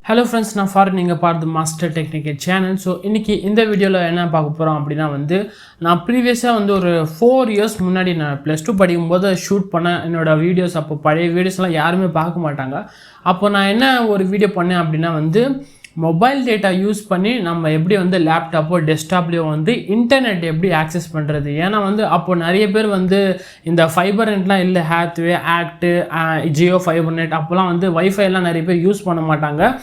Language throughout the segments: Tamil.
Hello friends, நான் ஃபாரின் நீங்கள் பார்த்து மாஸ்டர் டெக்னிக்கல் சேனல். ஸோ இன்றைக்கி இந்த வீடியோவில் என்ன பார்க்க போகிறோம் அப்படின்னா நான் ப்ரீவியஸாக ஒரு 4 இயர்ஸ் முன்னாடி நான் +2 படிக்கும்போது ஷூட் பண்ண என்னோடய வீடியோஸ். அப்போ பழைய வீடியோஸ்லாம் யாருமே பார்க்க மாட்டாங்க. அப்போ நான் என்ன ஒரு வீடியோ பண்ணேன் அப்படின்னா மொபைல் டேட்டா யூஸ் பண்ணி நம்ம எப்படி லேப்டாப்போ டெஸ்க்டாப்லேயோ இன்டர்நெட் எப்படி ஆக்சஸ் பண்ணுறது. ஏன்னா அப்போது நிறைய பேர் இந்த ஃபைபர் நெட்லாம் இல்லை, Hathaway, act, Jio fibre net, அப்போலாம் வைஃபைலாம் நிறைய பேர் யூஸ் பண்ண மாட்டாங்க.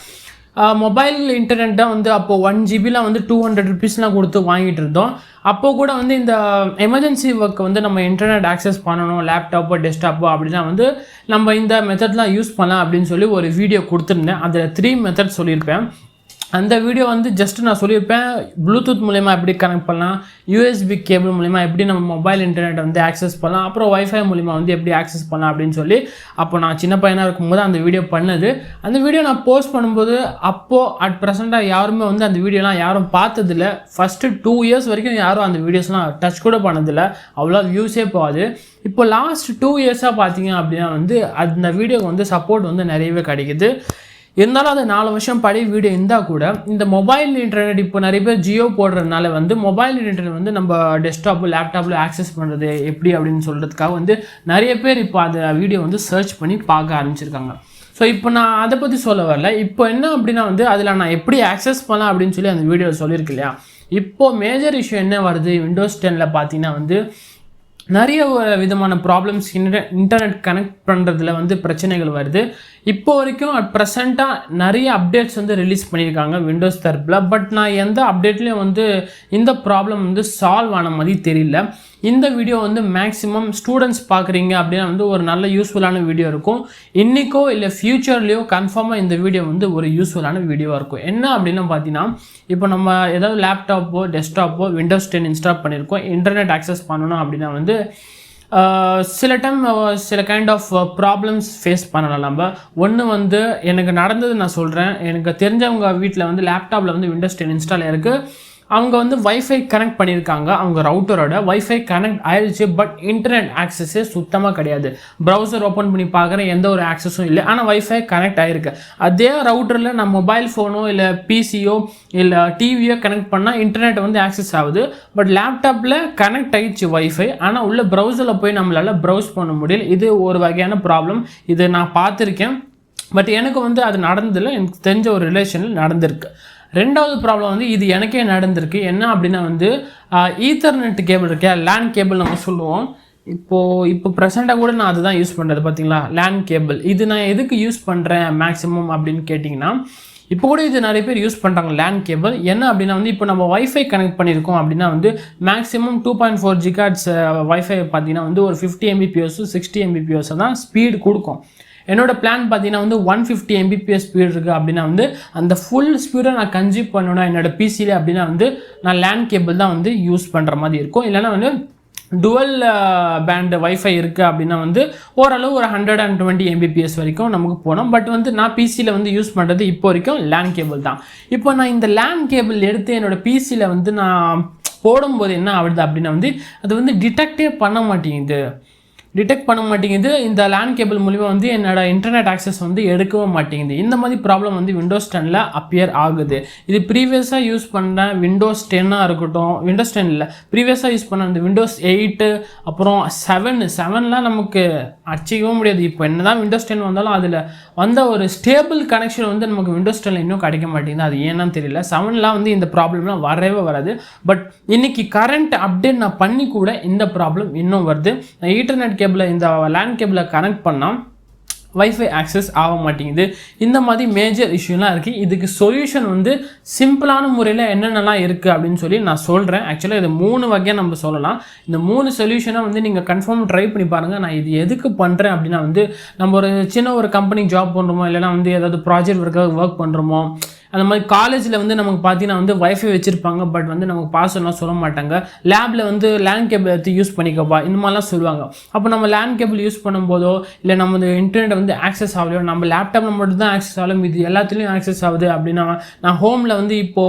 மொபைல் இன்டர்நெட் தான் அப்போது 1 ஜிபிலாம் 200 ருபீஸ்லாம் கொடுத்து வாங்கிட்டு இருந்தோம். அப்போது கூட இந்த எமர்ஜென்சி ஒர்க் நம்ம இன்டர்நெட் ஆக்சஸ் பண்ணணும் லேப்டாப்போ டெஸ்க்டாப்போ அப்படின்னா நம்ம இந்த மெத்தட்லாம் யூஸ் பண்ணலாம் அப்படின்னு சொல்லி ஒரு வீடியோ கொடுத்துருந்தேன். அதில் 3 மெத்தட் சொல்லியிருப்பேன். அந்த வீடியோ ஜஸ்ட் நான் சொல்லியிருப்பேன் ப்ளூடூத் மூலமா எப்படி கனெக்ட் பண்ணலாம், யூஎஸ்பி கேபிள் மூலமா எப்படி நம்ம மொபைல் இன்டர்நெட் ஆக்சஸ் பண்ணலாம், அப்புறம் வைஃபை மூலமா எப்படி ஆக்சஸ் பண்ணலாம் அப்படின்னு சொல்லி. அப்போ நான் சின்ன பையனாக இருக்கும்போது அந்த வீடியோ பண்ணது. அந்த வீடியோ நான் போஸ்ட் பண்ணும்போது அப்போது அட் ப்ரெசென்ட்டாக யாருமே அந்த வீடியோலாம் யாரும் பார்த்ததில்ல. ஃபஸ்ட்டு 2 இயர்ஸ் வரைக்கும் யாரும் அந்த வீடியோஸ்லாம் டச் கூட பண்ணதில்லை, அவ்வளோ வியூஸே போகாது. இப்போ லாஸ்ட் 2 இயர்ஸாக பார்த்தீங்க அப்படின்னா அந்த வீடியோக்கு சப்போர்ட் நிறையவே கிடைக்குது. இருந்தாலும் அது 4 வருஷம் பழைய வீடியோ இருந்தால் கூட இந்த மொபைல் இன்டர்நெட் இப்போ நிறைய பேர் ஜியோ போடுறதுனால மொபைல் இன்டர்நெட் நம்ம டெஸ்க்டாப்பு லேப்டாப்பில் ஆக்சஸ் பண்ணுறது எப்படி அப்படின்னு சொல்கிறதுக்காக நிறைய பேர் இப்போ அந்த வீடியோ சர்ச் பண்ணி பார்க்க ஆரம்பிச்சிருக்காங்க. ஸோ இப்போ நான் அதை பற்றி சொல்ல வரல. இப்போ என்ன அப்படின்னா அதில் நான் எப்படி ஆக்சஸ் பண்ணலாம் அப்படின்னு சொல்லி அந்த வீடியோவில் சொல்லியிருக்கு இல்லையா. இப்போது மேஜர் இஷ்யூ என்ன வருது, விண்டோஸ் 10ல் பார்த்தீங்கன்னா நிறைய விதமான ப்ராப்ளம்ஸ் இன்டர்நெட் கனெக்ட் பண்ணுறதுல பிரச்சனைகள் வருது. இப்போ வரைக்கும் அட் ப்ரெசண்ட்டாக நிறைய அப்டேட்ஸ் ரிலீஸ் பண்ணியிருக்காங்க விண்டோஸ் தரப்பில். பட் நான் எந்த அப்டேட்லேயும் இந்த ப்ராப்ளம் சால்வ் ஆன மாதிரி தெரியல. இந்த வீடியோ மேக்ஸிமம் ஸ்டூடெண்ட்ஸ் பார்க்குறீங்க அப்படின்னா ஒரு நல்ல யூஸ்ஃபுல்லான வீடியோ இருக்கும். இன்றைக்கோ இல்லை ஃப்யூச்சர்லேயோ கன்ஃபார்மாக இந்த வீடியோ ஒரு யூஸ்ஃபுல்லான வீடியோவாக இருக்கும். என்ன அப்படின்னா பார்த்தீங்கன்னா இப்போ நம்ம ஏதாவது லேப்டாப்போ டெஸ்க்டாப்போ விண்டோஸ் 10 இன்ஸ்டால் பண்ணியிருக்கோம், இன்டர்நெட் ஆக்சஸ் பண்ணணும் அப்படின்னா சில டைம் சில கைண்ட் ஆஃப் ப்ராப்ளம்ஸ் ஃபேஸ் பண்ணலாம். நம்ம ஒன்று எனக்கு நடந்தது நான் சொல்கிறேன். எனக்கு தெரிஞ்சவங்க வீட்டில் லேப்டாப்பில் விண்டோஸ் 10 இன்ஸ்டால் இருக்குது. அவங்க வைஃபை கனெக்ட் பண்ணியிருக்காங்க, அவங்க ரவுட்டரோட வைஃபை கனெக்ட் ஆயிடுச்சு. பட் இன்டர்நெட் ஆக்சஸே சுத்தமாக கிடையாது. ப்ரௌசர் ஓப்பன் பண்ணி பார்க்குறேன், எந்த ஒரு ஆக்சஸும் இல்லை, ஆனால் வைஃபை கனெக்ட் ஆகிருக்கு. அதே ரவுட்டரில் நான் மொபைல் ஃபோனோ இல்லை பிசியோ இல்லை டிவியோ கனெக்ட் பண்ணால் இன்டர்நெட் ஆக்சஸ் ஆகுது. பட் லேப்டாப்பில் கனெக்ட் ஆகிடுச்சு வைஃபை, ஆனால் உள்ள ப்ரௌசரில் போய் நம்மளால் ப்ரௌஸ் பண்ண முடியல. இது ஒரு வகையான ப்ராப்ளம். இது நான் பார்த்துருக்கேன். பட் எனக்கு அது நடந்ததில்லை, எனக்கு தெரிஞ்ச ஒரு ரிலேஷனில் நடந்திருக்கு. ரெண்டாவது ப்ராப்ளம் இது எனக்கே நடந்திருக்கு. என்ன அப்படின்னா ஈத்தர்நெட் கேபிள் இருக்கே, லேன் கேபிள் நம்ம சொல்லுவோம். இப்போ ப்ரெசெண்டாக கூட நான் அதுதான் யூஸ் பண்ணுறது. பார்த்தீங்களா, லேன் கேபிள். இது நான் எதுக்கு யூஸ் பண்ணுறேன் மேக்ஸிமம் அப்படின்னு கேட்டிங்கன்னா, இப்போ கூட இது நிறைய பேர் யூஸ் பண்ணுறாங்க லேன் கேபிள். என்ன அப்படின்னா இப்போ நம்ம வைஃபை கனெக்ட் பண்ணியிருக்கோம் அப்படின்னா மேக்ஸிமம் 2.4 GHz வைஃபை பார்த்தீங்கன்னா ஒரு 50 Mbps 60 Mbps தான் ஸ்பீடு கொடுக்கும். என்னோடய பிளான் பார்த்தீங்கன்னா 150 Mbps ஸ்பீடு இருக்குது. அப்படின்னா அந்த ஃபுல் ஸ்பீடை நான் கன்சியூம் பண்ணணும் என்னோடய பிசியில் அப்படின்னா நான் லேன் கேபிள் தான் யூஸ் பண்ணுற மாதிரி இருக்கும். இல்லைனா டுவல் பேண்ட் வைஃபை இருக்குது அப்படின்னா ஓரளவு ஒரு 120 Mbps வரைக்கும் நமக்கு போனோம். பட் நான் பிசியில் யூஸ் பண்ணுறது இப்போ வரைக்கும் லேன் கேபிள் தான். இப்போ நான் இந்த லேன் கேபிள் எடுத்து என்னோடய பிசியில் நான் போடும்போது என்ன ஆகுது அப்படின்னா அது டிடெக்டே பண்ண மாட்டேங்குது. இந்த லேன் கேபிள் மூலிமா என்னோட இன்டர்நெட் ஆக்சஸ் எடுக்கவே மாட்டேங்குது. இந்த மாதிரி ப்ராப்ளம் விண்டோஸ் 10ல் அப்பியர் ஆகுது. இது ப்ரீவியஸாக யூஸ் பண்ண விண்டோஸ் 10ஆக இருக்கட்டும், விண்டோஸ் 10 இல்லை, ப்ரீவியஸாக யூஸ் பண்ண அந்த விண்டோஸ் 8 அப்புறம் 7லாம் நமக்கு அடிச்சிக்கவே முடியாது. இப்போ என்ன தான் விண்டோஸ் 10 வந்தாலும் அதில் வந்த ஒரு ஸ்டேபிள் கனெக்ஷன் நமக்கு விண்டோஸ் 10ல் இன்னும் கிடைக்க மாட்டேங்குது. அது ஏன்னு தெரியல. 7லாம் இந்த ப்ராப்ளம்லாம் வரவே வராது. பட் இன்றைக்கி கரண்ட் அப்டேட் நான் பண்ணி கூட இந்த ப்ராப்ளம் இன்னும் வருது. நான் ஈத்தர்நெட் கேபிளை இந்த லேன் கேபிளை கனெக்ட் பண்ணால் வைஃபை ஆக்சஸ் ஆக மாட்டேங்குது. இந்த மாதிரி மேஜர் இஷ்யூலாம் இருக்குது. இதுக்கு சொல்யூஷன் சிம்பிளான முறையில் என்னென்னலாம் இருக்குது அப்படின்னு சொல்லி நான் சொல்கிறேன். ஆக்சுவலாக இது 3 வகையாக நம்ம சொல்லலாம். இந்த 3 சொல்யூஷனாக நீங்கள் கன்ஃபார்ம் ட்ரை பண்ணி பாருங்கள். நான் இது எதுக்கு பண்ணுறேன் அப்படின்னா நம்ம ஒரு சின்ன ஒரு கம்பெனி ஜாப் பண்ணுறோமோ, இல்லைனா ஏதாவது ப்ராஜெக்ட் ஒர்க்காக ஒர்க் பண்ணுறோமோ, அந்த மாதிரி காலேஜில் வந்து நமக்கு பார்த்தீங்கன்னா வந்து வைஃபை வச்சுருப்பாங்க, பட் வந்து நமக்கு பாஸ்வேர்ட்லாம் சொல்ல மாட்டாங்க. லேபில் வந்து லேண்ட் கேபிள் எடுத்து யூஸ் பண்ணிக்கப்பா இந்த மாதிரிலாம் சொல்லுவாங்க. அப்போ நம்ம லேண்ட் கேபிள் யூஸ் பண்ணும்போதோ இல்லை நம்ம இன்டர்நெட் வந்து ஆக்சஸ் ஆகலையோ, நம்ம லேப்டாப்பில் மட்டும் தான் ஆக்சஸ் ஆகலும், இது எல்லாத்துலேயும் ஆக்சஸ் ஆகுது அப்படின்னா நான் ஹோமில் வந்து இப்போ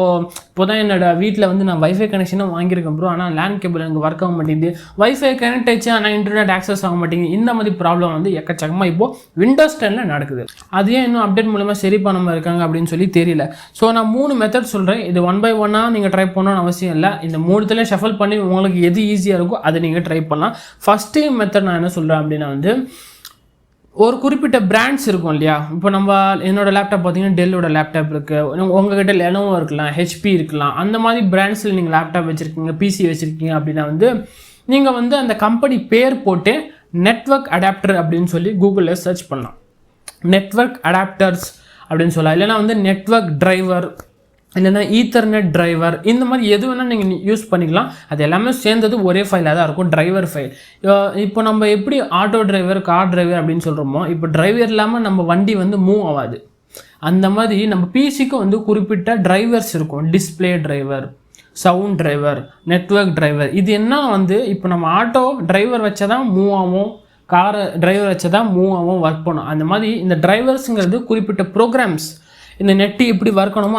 தான் என்னோட வீட்டில் வந்து நான் வைஃபை கனெக்ஷனும் வாங்கியிருக்கேன் ப்ரோ, ஆனால் லேண்ட் கேபிள் எனக்கு ஒர்க் ஆக மாட்டேங்குது, வைஃபை கனெக்ட் ஆச்சு ஆனால் இன்டர்நெட் ஆக்சஸ் ஆக மாட்டேங்குது. இந்த மாதிரி ப்ராப்ளம் வந்து எக்கச்சக்கமாக இப்போது விண்டோஸ் 10 நடக்குது. அது ஏன் இன்னும் அப்டேட் மூலமாக சரி பண்ணாமல் இருக்காங்க அப்படின்னு சொல்லி தெரியல. ஸோ நான் 3 மெத்தட் சொல்கிறேன். இது 1 by 1 நீங்கள் ட்ரை பண்ணணும்னு அவசியம் இல்லை. இந்த 3த்துல ஷஃபல் பண்ணி உங்களுக்கு எது ஈஸியாக இருக்கோ அதை நீங்கள் ட்ரை பண்ணலாம். ஃபஸ்ட்டு மெத்தட் நான் என்ன சொல்கிறேன் அப்படின்னா வந்து ஒரு குறிப்பிட்ட பிராண்ட்ஸ் இருக்கும் இல்லையா. இப்போ என்னோட லேப்டாப் பார்த்தீங்கன்னா டெல்லோட லேப்டாப் இருக்குது, உங்ககிட்ட லெனோவோ இருக்கலாம், ஹெச்பி இருக்கலாம். அந்த மாதிரி பிராண்ட்ஸில் நீங்கள் லேப்டாப் வச்சுருக்கீங்க, பிசி வச்சுருக்கீங்க அப்படின்னா வந்து நீங்கள் வந்து அந்த கம்பெனி பேர் போட்டு நெட்வொர்க் அடாப்டர் அப்படின்னு சொல்லி கூகுளில் சர்ச் பண்ணலாம். நெட்வொர்க் அடாப்டர்ஸ் அப்படின்னு சொல்லலாம், இல்லைனா வந்து நெட்வொர்க் டிரைவர், இல்லைனா ஈத்தர்நெட் டிரைவர், இந்த மாதிரி எது வேணால் நீங்கள் யூஸ் பண்ணிக்கலாம். அது எல்லாமே சேர்ந்தது ஒரே ஃபைலாக தான் இருக்கும், டிரைவர் ஃபைல். இப்போ நம்ம எப்படி ஆட்டோ டிரைவர், கார் டிரைவர் அப்படின்னு சொல்கிறோமோ, இப்போ டிரைவர் இல்லாமல் நம்ம வண்டி வந்து மூவ் ஆகாது. அந்த மாதிரி நம்ம பிசிக்கும் வந்து குறிப்பிட்ட டிரைவர்ஸ் இருக்கும். Display driver, sound driver, network driver. இது என்ன வந்து இப்போ நம்ம ஆட்டோ டிரைவர் வச்சா தான் மூவ் ஆகும், காரை டிரைவர் வச்சு தான் மூவ் ஆகும், ஒர்க் பண்ணும். அந்த மாதிரி இந்த டிரைவர்ஸுங்கிறது குறிப்பிட்ட ப்ரோக்ராம்ஸ். இந்த நெட்டு எப்படி ஒர்க் பண்ணணுமோ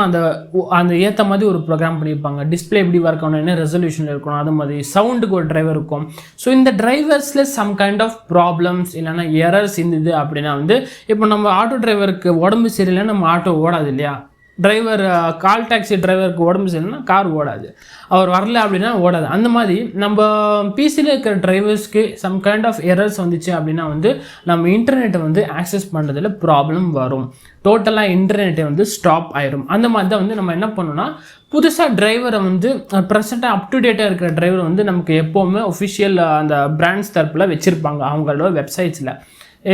அந்த ஏற்ற மாதிரி ஒரு ப்ரோக்ராம் பண்ணியிருப்பாங்க. டிஸ்பிளே எப்படி ஒர்க் பண்ணணும், என்ன ரெசல்யூஷன் இருக்கணும், அது மாதிரி சவுண்டுக்கு ஒரு டிரைவர் இருக்கும். ஸோ இந்த டிரைவர்ஸில் சம் கைண்ட் ஆஃப் ப்ராப்ளம்ஸ் இல்லைனா எரர்ஸ் இருந்தது அப்படின்னா வந்து இப்போ நம்ம ஆட்டோ டிரைவருக்கு உடம்பு சரியில்லைன்னா நம்ம ஆட்டோ ஓடாது இல்லையா. டிரைவர் கால் டாக்ஸி டிரைவருக்கு உடம்பு சரியில்லைன்னா கார் ஓடாது, அவர் வரல அப்படின்னா ஓடாது. அந்த மாதிரி நம்ம பிசியில் இருக்கிற டிரைவர்ஸ்க்கு சம் கைண்ட் ஆஃப் எரர்ஸ் வந்துச்சு அப்படின்னா வந்து நம்ம இன்டர்நெட்டை வந்து ஆக்சஸ் பண்ணுறதுல ப்ராப்ளம் வரும், டோட்டலாக இன்டர்நெட்டை வந்து ஸ்டாப் ஆயிடும். அந்த மாதிரி தான் வந்து நம்ம என்ன பண்ணோம்னா புதுசாக டிரைவரை வந்து ப்ரெசென்ட்டாக அப் டு டேட்டாக இருக்கிற டிரைவர் வந்து நமக்கு எப்போவுமே ஒஃபிஷியல் அந்த பிராண்ட்ஸ் தரப்பில் வச்சுருப்பாங்க அவங்களோட வெப்சைட்ஸில்.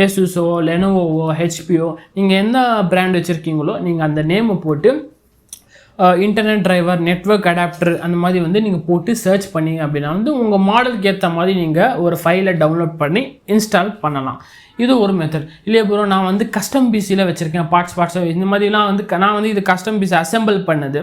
ஏசுஸோ, லெனோவோவோ, ஹெச்பியோ, நீங்கள் எந்த பிராண்ட் வச்சுருக்கீங்களோ நீங்கள் அந்த நேமை போட்டு இன்டர்நெட் டிரைவர், நெட்வொர்க் அடாப்டர் அந்த மாதிரி வந்து நீங்கள் போட்டு சர்ச் பண்ணிங்க அப்படின்னா வந்து உங்கள் மாடலுக்கு ஏற்ற மாதிரி நீங்கள் ஒரு ஃபைலை டவுன்லோட் பண்ணி இன்ஸ்டால் பண்ணலாம். இது ஒரு மெத்தட். இல்லையா ப்ரோ, நான் வந்து கஸ்டம் பிசியில் வச்சுருக்கேன், பார்ட்ஸாக இந்த மாதிரிலாம் வந்து நான் வந்து இது கஸ்டம் பிசி அசெம்பிள் பண்ணது.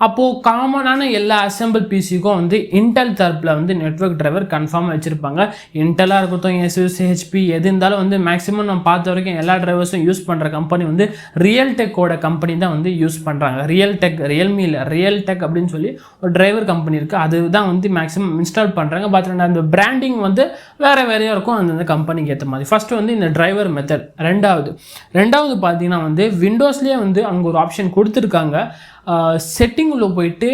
அப்போது காமனான எல்லா அசெம்பிள் பிசிக்கும் வந்து இன்டெல் தரப்பில் வந்து நெட்வொர்க் டிரைவர் கன்ஃபார்மாக வச்சுருப்பாங்க. இன்டெலாக இருக்கட்டும், எஸ்யூஸ், ஹெச்பி எது இருந்தாலும் வந்து மேக்ஸிமம் நம்ம பார்த்த வரைக்கும் எல்லா டிரைவர்ஸும் யூஸ் பண்ணுற கம்பெனி வந்து ரியல் டெக்கோட கம்பெனி தான் வந்து யூஸ் பண்ணுறாங்க. ரியல் டெக், ரியல்மி இல்லை, ரியல் டெக் அப்படின்னு சொல்லி ஒரு டிரைவர் கம்பெனி இருக்குது, அதுதான் வந்து மேக்ஸிமம் இன்ஸ்டால் பண்ணுறாங்க. பார்த்துட்டு அந்த பிராண்டிங் வந்து வேறு வேறையாக இருக்கும் அந்தந்த கம்பெனிக்கு ஏற்ற மாதிரி. ஃபஸ்ட்டு வந்து இந்த டிரைவர் மெத்தட். ரெண்டாவது பார்த்தீங்கன்னா வந்து விண்டோஸ்லேயே வந்து அங்கே ஒரு ஆப்ஷன் கொடுத்துருக்காங்க. செட்டிங்கில் போயிட்டு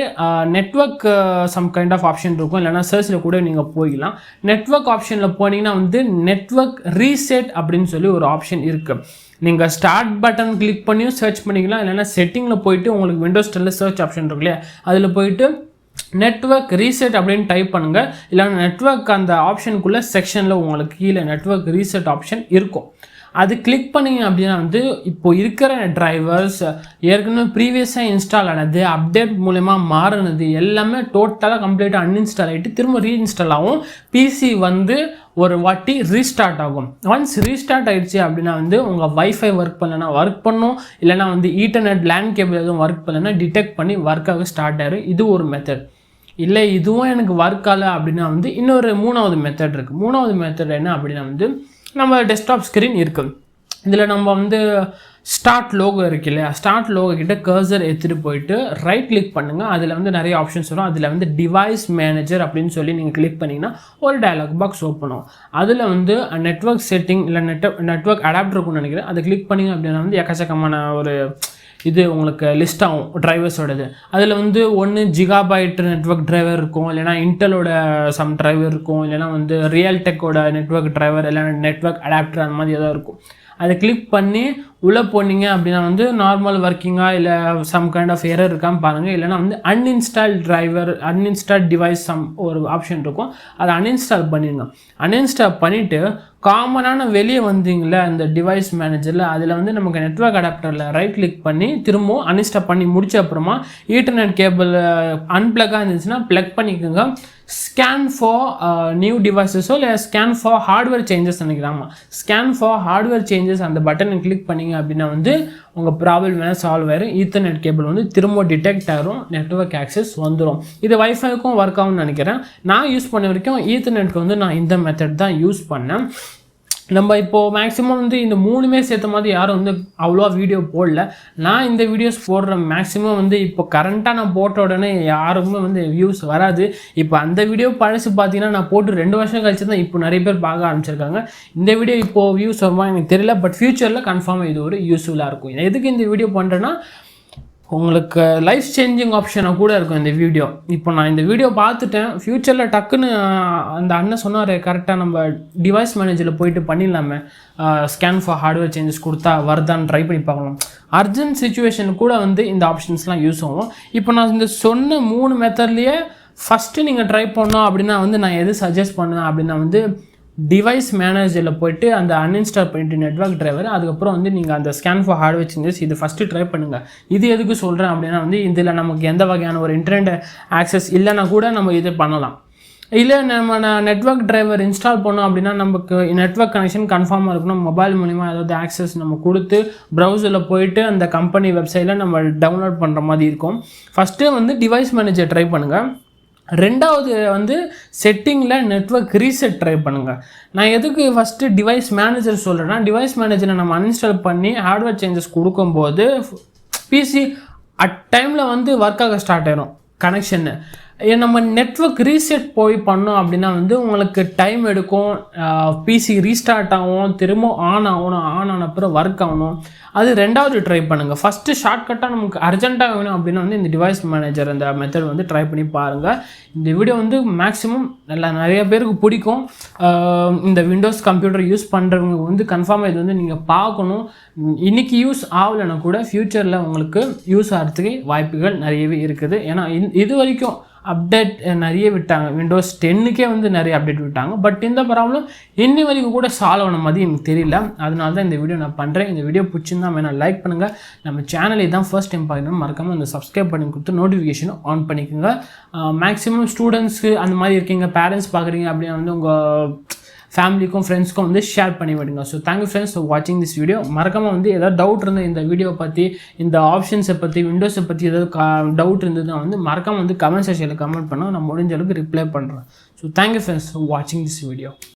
network some kind of option இருக்கும், இல்லைனா சர்ச்சில் கூட நீங்கள் போயிடலாம். நெட்வொர்க் ஆப்ஷனில் போனீங்கன்னா வந்து நெட்வொர்க் ரீசெட் அப்படின்னு சொல்லி ஒரு ஆப்ஷன் இருக்குது. நீங்கள் ஸ்டார்ட் பட்டன் கிளிக் பண்ணியும் சர்ச் பண்ணிக்கலாம், இல்லைனா செட்டிங்கில் போயிட்டு உங்களுக்கு விண்டோஸ் 10 சர்ச் ஆப்ஷன் இருக்கு இல்லையா, அதில் போயிட்டு நெட்வொர்க் ரீசெட் அப்படின்னு டைப் பண்ணுங்கள். இல்லைனா நெட்வொர்க் அந்த ஆப்ஷனுக்குள்ளே செக்ஷனில் உங்களுக்கு கீழே நெட்வொர்க் ரீசெட் ஆப்ஷன் இருக்கும். அது கிளிக் பண்ணிங்க அப்படின்னா வந்து இப்போ இருக்கிற டிரைவர்ஸ் ஏற்கனவே ப்ரீவியஸாக இன்ஸ்டால் ஆனது, அப்டேட் மூலமா மாறினது எல்லாமே டோட்டலாக கம்ப்ளீட்டாக அன்இன்ஸ்டால் ஆகிட்டு திரும்ப ரீஇன்ஸ்டால் ஆகும். பிசி வந்து ஒரு வாட்டி ரீஸ்டார்ட் ஆகும். ஒன்ஸ் ரீஸ்டார்ட் ஆகிடுச்சு அப்படின்னா வந்து உங்கள் வைஃபை ஒர்க் பண்ணலைன்னா ஒர்க் பண்ணும், இல்லைனா வந்து ஈத்தர்நெட் லேண்ட் கேபிள் எதுவும் ஒர்க் பண்ணலைன்னா டிடெக்ட் பண்ணி ஒர்க்காக ஸ்டார்ட் ஆகிடும். இது ஒரு மெத்தட். இல்லை இதுவும் எனக்கு ஒர்க் ஆகலை அப்படின்னா வந்து இன்னொரு 3வது மெத்தட் இருக்குது. 3வது மெத்தட் என்ன அப்படின்னா வந்து நம்ம டெஸ்க்டாப் ஸ்க்ரீன் இருக்குது, இதில் நம்ம வந்து ஸ்டார்ட் லோகோ இருக்கு இல்லையா, ஸ்டார்ட் லோகோ கிட்ட கர்சர் எடுத்துகிட்டு போயிட்டு ரைட் கிளிக் பண்ணுங்கள். அதில் வந்து நிறைய ஆப்ஷன்ஸ் வரும். அதில் வந்து டிவைஸ் மேனேஜர் அப்படின்னு சொல்லி நீங்கள் கிளிக் பண்ணிங்கன்னா ஒரு டயலாக் பாக்ஸ் ஓப்பன் ஆகும். அதில் வந்து நெட்வொர்க் செட்டிங் இல்லை நெட்வொர்க் அடாப்டர் இருக்குன்னு நினைக்கிறேன், அதை கிளிக் பண்ணிங்க அப்படின்னா வந்து எக்கச்சக்கமான ஒரு இது உங்களுக்கு லிஸ்ட் ஆகும் டிரைவர்ஸோடது. அதில் வந்து ஒன்று ஜிகாபைட் நெட்வொர்க் டிரைவர் இருக்கும், இல்லைனா இன்டெலோட சம் டிரைவர் இருக்கும், இல்லைனா வந்து ரியல் டெக்கோட நெட்வொர்க் டிரைவர், இல்லைனா நெட்வொர்க் அடாப்டர் அந்த மாதிரி எதாவது இருக்கும். அதை கிளிக் பண்ணி உள்ளே போனீங்க அப்படின்னா வந்து நார்மல் ஒர்க்கிங்காக இல்லை சம் கைண்ட் ஆஃப் எரர் இருக்கான்னு பாருங்கள். இல்லைனா வந்து அன்இன்ஸ்டால் டிவைஸ் சம் ஒரு ஆப்ஷன் இருக்கும், அதை அன்இன்ஸ்டால் பண்ணிடுங்க. அன்இன்ஸ்டால் பண்ணிவிட்டு காமனான வெளியே வந்தீங்களே அந்த டிவைஸ் மேனேஜரில், அதில் வந்து நமக்கு நெட்வொர்க் அடாப்டரில் ரைட் கிளிக் பண்ணி திரும்பவும் அன்இன்ஸ்டால் பண்ணி முடிச்ச அப்புறமா ஈத்தர்நெட் கேபிள் அன்பிளக்காக இருந்துச்சுன்னா ப்ளக் பண்ணிக்கோங்க. ஸ்கேன் ஃபார் நியூ டிவைஸஸோ இல்லை ஸ்கேன் ஃபார் ஹார்ட்வேர் சேஞ்சஸ் நினைக்கிறாமா, ஸ்கேன் ஃபார் ஹார்ட்வேர் சேஞ்சஸ் அந்த பட்டனை கிளிக் பண்ணிங்க பண்ணிங்க அப்படின்னா வந்து உங்கள் ப்ராப்ளம் வேணால் சால்வ் ஆயிரும். ஈத்தர்நெட் கேபிள் வந்து திரும்ப டிடெக்ட் ஆகிரும், நெட்வொர்க் ஆக்சஸ் வந்துடும். இது வைஃபைக்கும் ஒர்க் ஆகும்னு நினைக்கிறேன். நான் யூஸ் பண்ண வரைக்கும் ஈத்தர்நெட்க்கு வந்து நான் இந்த மெத்தட் தான் யூஸ் பண்ணேன். நம்ம இப்போது மேக்ஸிமம் வந்து இந்த 3மே சேர்த்த மாதிரி யாரும் வந்து அவ்வளோவா வீடியோ போடல. நான் இந்த வீடியோஸ் போடுறேன் மேக்ஸிமம் வந்து இப்போ கரண்ட்டாக நான் போட்ட உடனே யாருக்குமே வந்து வியூஸ் வராது. இப்போ அந்த வீடியோ பழசு பார்த்தீங்கன்னா நான் போட்டு 2 வருஷம் கழிச்சு தான் இப்போ நிறைய பேர் பார்க்க ஆரம்பிச்சிருக்காங்க. இந்த வீடியோ இப்போது வியூஸ் வருமா எனக்கு தெரியல, பட் ஃப்யூச்சரில் கன்ஃபார்மாக இது ஒரு யூஸ்ஃபுல்லாக இருக்கும். எதுக்கு இந்த வீடியோ பண்ணுறேன்னா, உங்களுக்கு லைஃப் சேஞ்சிங் ஆப்ஷனாக கூட இருக்கும் இந்த வீடியோ. இப்போ நான் இந்த வீடியோ பார்த்துட்டேன், ஃப்யூச்சரில் டக்குன்னு அந்த அண்ணன் சொன்னார் கரெக்டாக நம்ம டிவைஸ் மேனேஜரில் போயிட்டு பண்ணிடலாமே, ஸ்கேன் ஃபார் ஹார்ட்வேர் சேஞ்சஸ் கொடுத்தா வருதான்னு ட்ரை பண்ணி பார்க்கலாம். அர்ஜென்ட் சுச்சுவேஷன் கூட வந்து இந்த ஆப்ஷன்ஸ்லாம் யூஸ் ஆகும். இப்போ நான் இந்த சொன்ன 3 மெத்தட்லேயே ஃபஸ்ட்டு நீங்கள் ட்ரை பண்ணோம் அப்படின்னா வந்து நான் எது சஜஸ்ட் பண்ணுவேன் அப்படின்னா வந்து டிவைஸ் மேனேஜரில் போய்ட்டு அந்த அன்இன்ஸ்டால் பண்ணிட்டு நெட்வொர்க் டிரைவர், அதுக்கப்புறம் வந்து நீங்கள் அந்த ஸ்கேன் ஃபார் ஹார்ட்வேர் சேஞ்சஸ் இது ஃபஸ்ட்டு ட்ரை பண்ணுங்கள். இது எதுக்கு சொல்கிறேன் அப்படின்னா வந்து இதில் நமக்கு எந்த வகையான ஒரு இன்டர்நெட் ஆக்சஸ் இல்லைன்னா கூட நம்ம இது பண்ணலாம். இல்லை நம்ம நெட்வொர்க் டிரைவர் இன்ஸ்டால் பண்ணோம் அப்படின்னா நமக்கு நெட்வொர்க் கனெக்ஷன் கன்ஃபார்மாக இருக்கணும். மொபைல் மூலிமா ஏதாவது ஆக்சஸ் நம்ம கொடுத்து ப்ரௌசரில் போயிட்டு அந்த கம்பெனி வெப்சைட்டில் நம்ம டவுன்லோட் பண்ணுற மாதிரி இருக்கும். ஃபஸ்ட்டு வந்து டிவைஸ் மேனேஜர் ட்ரை பண்ணுங்கள். 2வது வந்து செட்டிங்கில் நெட்வொர்க் ரீசெட் ட்ரை பண்ணுங்கள். நான் எதுக்கு ஃபஸ்ட்டு டிவைஸ் மேனேஜர் சொல்கிறேன்னா, டிவைஸ் மேனேஜரை நம்ம அன்இன்ஸ்டால் பண்ணி ஹார்ட்வேர் சேஞ்சஸ் கொடுக்கும்போது பிசி டைமில் வந்து ஒர்க் ஆக ஸ்டார்ட் ஆகிடும் கனெக்ஷன்னு. நம்ம நெட்வொர்க் ரீசெட் போய் பண்ணோம் அப்படின்னா வந்து உங்களுக்கு டைம் எடுக்கும், பிசி ரீஸ்டார்ட் ஆகும், திரும்ப ஆன் ஆகணும், ஆன் ஆன அப்புறம் ஒர்க் ஆகணும். அது 2வது ட்ரை பண்ணுங்கள். ஃபஸ்ட்டு ஷார்ட்கட்டாக நமக்கு அர்ஜென்ட்டாக வேணும் அப்படின்னா வந்து இந்த டிவைஸ் மேனேஜர் அந்த மெத்தட் வந்து ட்ரை பண்ணி பாருங்கள். இந்த வீடியோ வந்து மேக்ஸிமம் நிறைய பேருக்கு பிடிக்கும். இந்த விண்டோஸ் கம்ப்யூட்டர் யூஸ் பண்ணுறவங்க வந்து கன்ஃபார்மாக இது வந்து நீங்கள் பார்க்கணும். இன்றைக்கி யூஸ் ஆகலைன்னா கூட ஃப்யூச்சரில் உங்களுக்கு யூஸ் ஆகிறதுக்கு வாய்ப்புகள் நிறையவே இருக்குது. ஏன்னா இது வரைக்கும் அப்டேட் நிறைய விட்டாங்க. விண்டோஸ் 10க்கே வந்து நிறைய அப்டேட் விட்டாங்க. பட் இந்த ப்ராப்ளம் இன்னி வரைக்கும் கூட சால்வ் ஆன மாதிரி எனக்கு தெரியல. அதனால தான் இந்த வீடியோ நான் பண்ணுறேன். இந்த வீடியோ பிடிச்சிருந்தா வேணால் லைக் பண்ணுங்கள். நம்ம சேனலை தான் ஃபர்ஸ்ட் டைம் பார்க்கணும் மறக்காமல் அந்த சப்ஸ்கிரைப் பண்ணி கொடுத்து நோட்டிஃபிகேஷன் ஆன் பண்ணிக்கோங்க. மேக்ஸிமம் ஸ்டூடெண்ட்ஸ்க்கு அந்த மாதிரி இருக்கீங்க, பேரண்ட்ஸ் பார்க்குறீங்க அப்படின்னா வந்து உங்கள் ஃபேமிலிக்கும் ஃப்ரெண்ட்ஸ்க்கும் வந்து ஷேர் பண்ணி விடுங்க. ஸோ தேங்க்யூ ஃப்ரெண்ட்ஸ் ஃபார் வாட்சிங் திஸ் வீடியோ. மறக்காமல் வந்து ஏதாவது டவுட் இருந்தால் இந்த வீடியோ பற்றி, இந்த ஆப்ஷன்ஸை பற்றி, விண்டோஸை பற்றி ஏதாவது டவுட் இருந்ததுன்னா வந்து மறக்காமல் வந்து கமெண்ட் செக்ஷனில் கமெண்ட் பண்ணால் நான் முடிஞ்ச அளவுக்கு ரிப்ளை பண்ணுறேன். ஸோ தேங்க்யூ ஃப்ரெண்ட்ஸ் ஃபார் வாட்சிங் திஸ் வீடியோ.